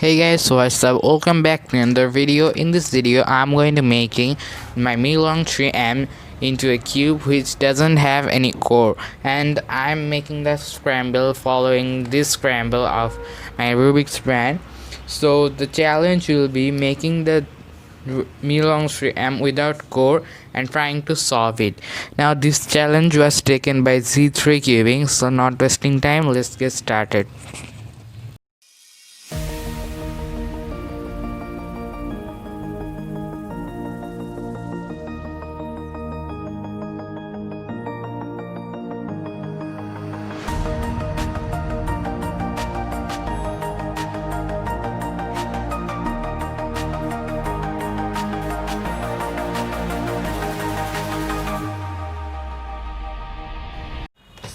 Hey guys, what's up? Welcome back to another video. In this video I'm going to making my Milong 3M into a cube which doesn't have any core, and I'm making the scramble following this scramble of my Rubik's brand. So the challenge will be making the Milong 3M without core and trying to solve it. Now this challenge was taken by Z3 Cubing, so not wasting time, let's get started.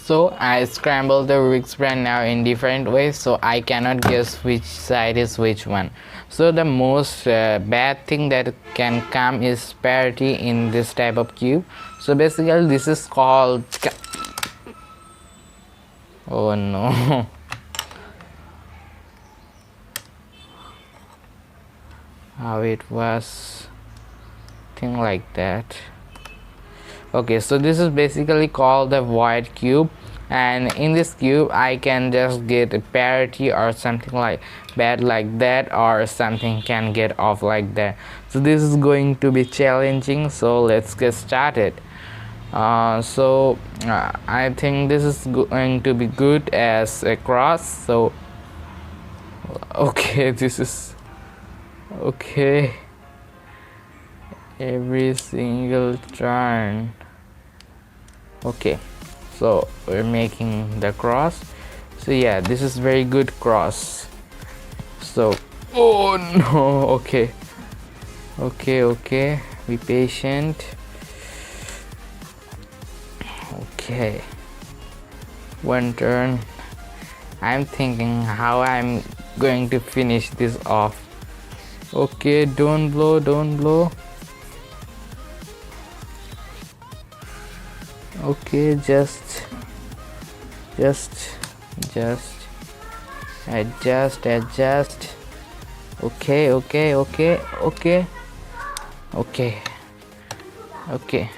So I scrambled the Rubik's brand now in different ways, so I cannot guess which side is which one. So the most bad thing that can come is parity in this type of cube. So basically this is called, oh no, how it was thing like that. Okay, so this is basically called the void cube, and in this cube I can just get a parity or something like bad like that, or something can get off like that. So this is going to be challenging, so let's get started. I think this is going to be good as a cross. So okay, this is okay every single turn. Okay, so we're making the cross. So yeah, this is very good cross. So oh no, okay, be patient. Okay, one turn. I'm thinking how I'm going to finish this off. Okay, don't blow. Okay, just adjust. Okay.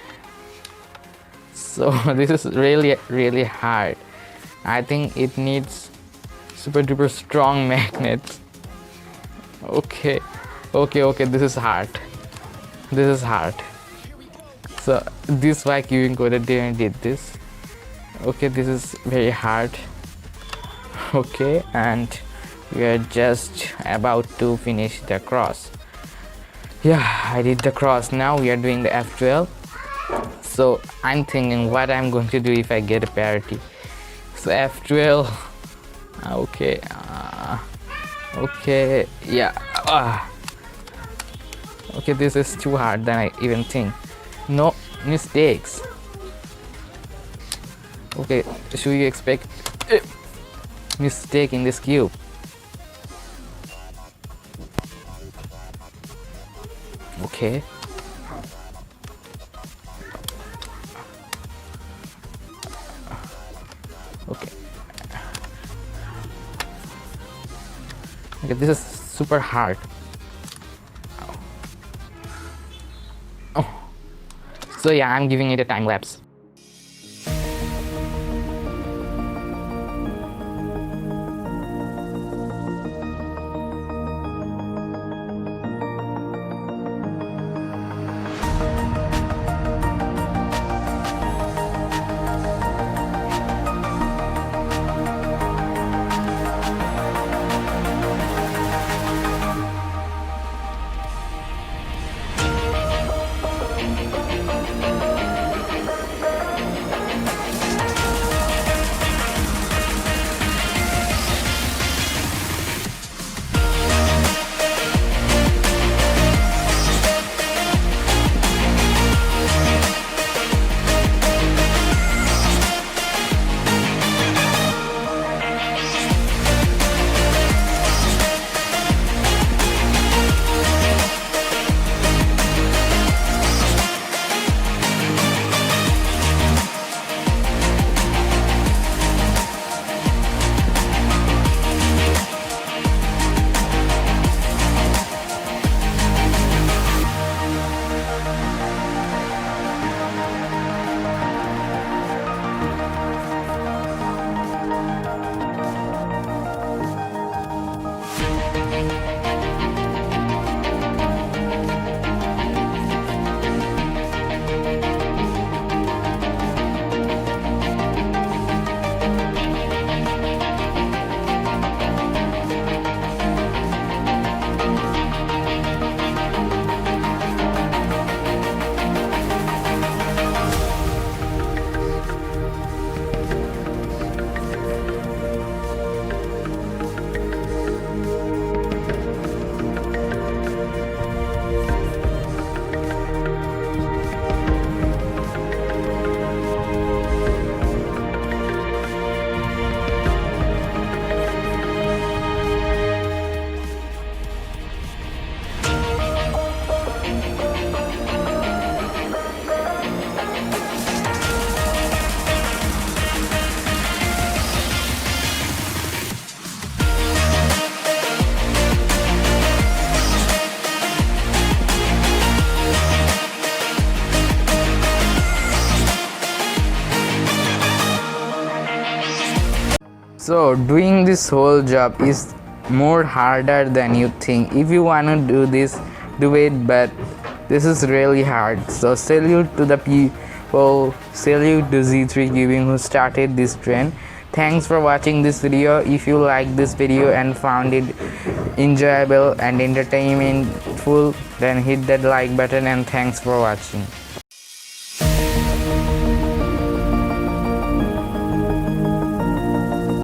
So this is really hard. I think it needs super duper strong magnets. Okay, this is hard. So this why Qing coded did this. Okay, this is very hard. Okay, and we are just about to finish the cross. Yeah, I did the cross. Now we are doing the F12. So I'm thinking what I'm going to do if I get a parity. So F12. Okay, yeah. Okay, this is too hard than I even think. No mistakes. Okay, should you expect mistake in this cube? Okay. Okay, this is super hard. So yeah, I'm giving it a time lapse. So doing this whole job is more harder than you think. If you want to do this, do it, but this is really hard. So salute to the people, salute to Z3 Cubing who started this trend. Thanks for watching this video. If you like this video and found it enjoyable and entertainmentful, then hit that like button, and thanks for watching.